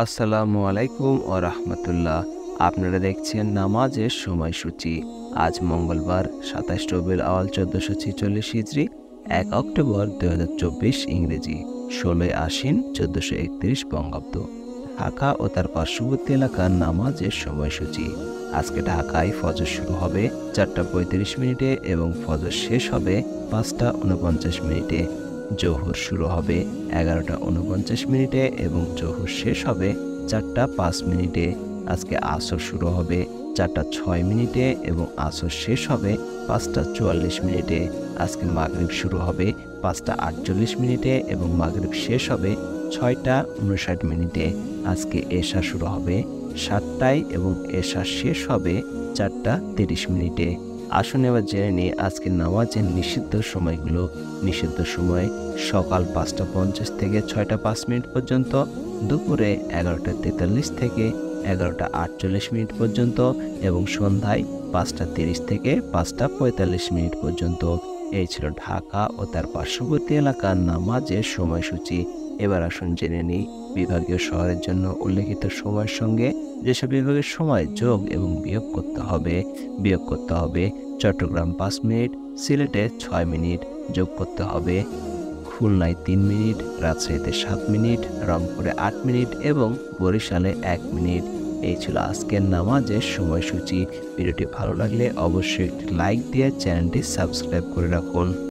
আসসালামু আলাইকুম ও রাহমাতুল্লাহ। আপনারা দেখছেন নামাজের সময়সূচি। আজ মঙ্গলবার ২৭ রবিউল আওয়াল ১৪৪৬ হিজরি, ১ অক্টোবর ২০২৪ ইংরেজি, ১৬ই আশ্বিন ১৪৩১ বঙ্গাব্দ। ঢাকা ও তার পার্শ্ববর্তী এলাকার নামাজের সময়সূচি। আজকে ঢাকায় ফজর শুরু হবে ৪টা ৩৫ মিনিটে এবং ফজর শেষ হবে ৫টা ৪৯ মিনিটে। জোহর শুরু হবে ১১টা ৪৯ মিনিটে এবং জোহর শেষ হবে ৪টা ৫ মিনিটে। আজকে আসর শুরু হবে ৪টা ৬ মিনিটে এবং আসর শেষ হবে ৫টা ৪৪ মিনিটে। আজকে মাগরিব শুরু হবে ৫টা ৪৮ মিনিটে এবং মাগরিব শেষ হবে ৬টা ৫৯ মিনিটে। আজকে এশা শুরু হবে ৭টায় এবং এশা শেষ হবে ৪টা ৩০ মিনিটে। আসুন এবার জেনে নিই আজকের নামাজের নিষিদ্ধ সময়গুলো। নিষিদ্ধ সময় সকাল ৫টা ৫০ থেকে ৬টা ৫ মিনিট পর্যন্ত, দুপুরে ১১টা ৪৩ থেকে ১১টা ৪৮ মিনিট পর্যন্ত এবং সন্ধ্যায় ৫টা ৩০ থেকে ৫টা ৪৫ মিনিট পর্যন্ত। এই ছিল ঢাকা ও তার পার্শ্ববর্তী এলাকার নামাজের সময়সূচি। এবার আসুন জেনে নিই বিভাগীয় শহরের জন্য উল্লেখিত সময়ের সঙ্গে যেসব বিভাগের সময় যোগ এবং বিয়োগ করতে হবে। চট্টগ্রাম ৫ মিনিট, সিলেটে ৬ মিনিট, যোগ করতে হবে খুলনায় ৩ মিনিট, রাজশাহীতে ৭ মিনিট, রংপুরে ৮ মিনিট এবং বরিশালে ১ মিনিট। এই ছিল আজকের নামাজের সময়সূচি। ভিডিওটি ভালো লাগলে অবশ্যই একটি লাইক দিয়ে চ্যানেলটি সাবস্ক্রাইব করে রাখুন।